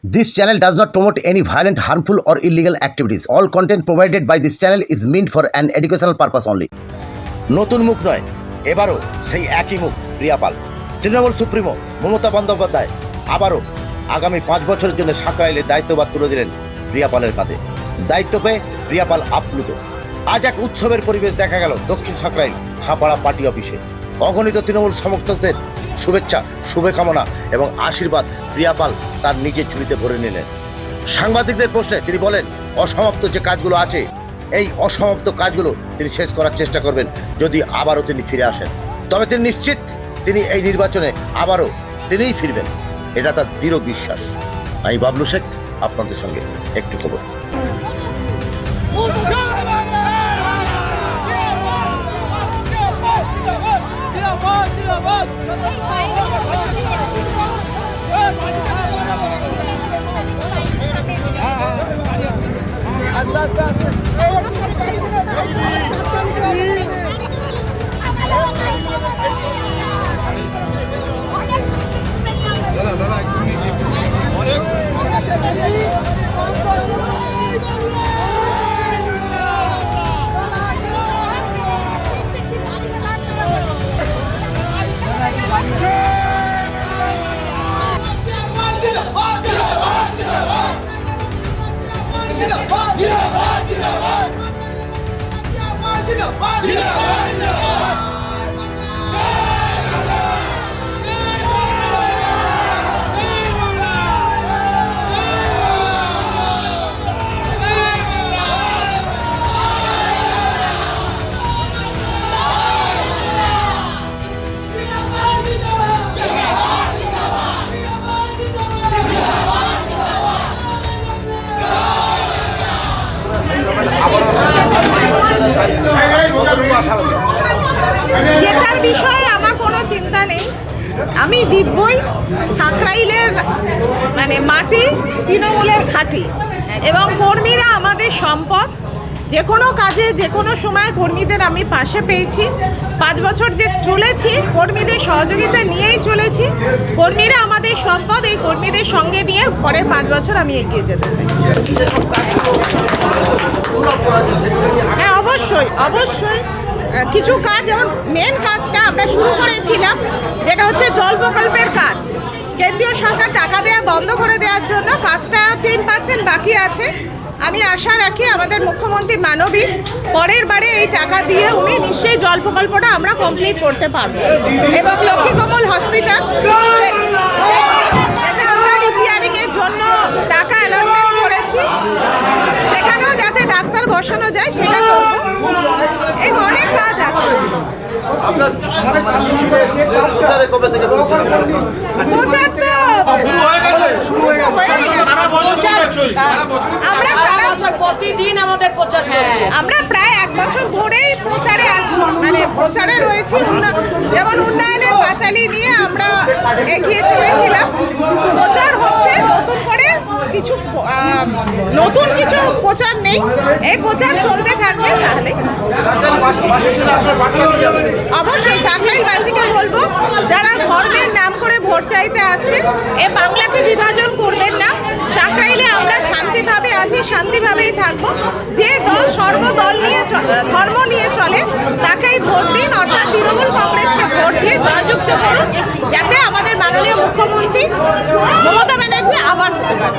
This channel does not promote any violent, harmful, or illegal activities. All content provided by this channel is meant for an educational purpose only. নতুন মুখ নয়, এবারও সেই একই মুখ প্রিয়া পাল। Trinamool supremo Mamata Bandyopadhyay আবারও আগামী 5 বছরের জন্য সাকরাইলের দায়িত্বভার তুলে দিলেন প্রিয়া পালের কাঁধে। দায়িত্ব পেয়ে প্রিয়া পাল আপ্লুত। আজ এক উৎসবের পরিবেশ দেখা গেল দক্ষিণ সাকরাইল খাপাড়া পার্টি অফিসে। অগণিত তৃণমূল সমর্থকদের শুভেচ্ছা, শুভকামনা এবং আশীর্বাদ প্রিয়া পাল তার নিজের ঝুলিতে ভরে নিলেন। সাংবাদিকদের প্রশ্নে তিনি বলেন, অসমাপ্ত যে কাজগুলো আছে এই অসমাপ্ত কাজগুলো তিনি শেষ করার চেষ্টা করবেন যদি আবারও তিনি ফিরে আসেন। তবে তিনি নিশ্চিত তিনি এই নির্বাচনে আবারও তিনিই ফিরবেন, এটা তার দৃঢ় বিশ্বাস। আমি বাবলু শেখ, আপনাদের সঙ্গে একটু খবর। জেতার বিষয়ে আমার কোনো চিন্তা নেই, আমি জিতবই। সাকরাইলের মাটি তৃণমূলের ঘাঁটি এবং কর্মীরা আমাদের সম্পদ। যে কোনো কাজে যে কোনো সময় কর্মীদের আমি পাশে পেয়েছি। 5 বছর যে চলেছি কর্মীদের সহযোগিতা নিয়েই চলেছি। কর্মীরা আমাদের সম্পদ, এই কর্মীদের সঙ্গে নিয়ে পরের 5 বছর আমি এগিয়ে যেতে চাই। হ্যাঁ, অবশ্যই কিছু কাজ, যেমন মেন কাজটা আমরা শুরু করেছিলাম যেটা হচ্ছে জল প্রকল্পের কাজ। কেন্দ্রীয় সরকার টাকা দেওয়া বন্ধ করে দেওয়ার জন্য কাজটা 10% বাকি আছে। আমি আশা রাখি আমাদের মুখ্যমন্ত্রী মানবিক পরের বারে এই টাকা দিয়ে উনি নিশ্চয়ই জল প্রকল্পটা আমরা কমপ্লিট করতে পারবো। এবং লক্ষ্মীকমল হসপিটাল এটা আমরা রিপেয়ারিংয়ের জন্য টাকা অ্যালটমেন্ট করেছি, সেখানেও যাতে ডাক্তার বসানো যায় সেটা করবো। এই অনেক কাজ আছে। প্রচার তো প্রতিদিন আমাদের প্রচার চলছে। আমরা প্রায় 1 বছর ধরেই প্রচারে আছি, প্রচারে রয়েছি। যেমন উন্নয়নের পাঁচালী নিয়ে আমরা এগিয়ে চলেছিলাম, প্রচার হচ্ছে। নতুন কিছু প্রচার নেই, এই প্রচার চলতে থাকবে। তাহলে অবশ্যই সাকরাইলবাসীকে বলবো, যারা ধর্মের নাম করে ভোট চাইতে আসছে, এ বাংলাকে বিভাজন করবেন না। সাকরাইলে আমরা শান্তিভাবে আছি, শান্তিভাবেই থাকবো। যে দল সর্বদল নিয়ে ধর্ম নিয়ে চলে তাকেই ভোট দিন, অর্থাৎ তৃণমূল কংগ্রেসকে ভোট দিয়ে জয়যুক্ত করুন, যাতে আমাদের মাননীয় মুখ্যমন্ত্রী মমতা ব্যানার্জি আবার হতে পারে।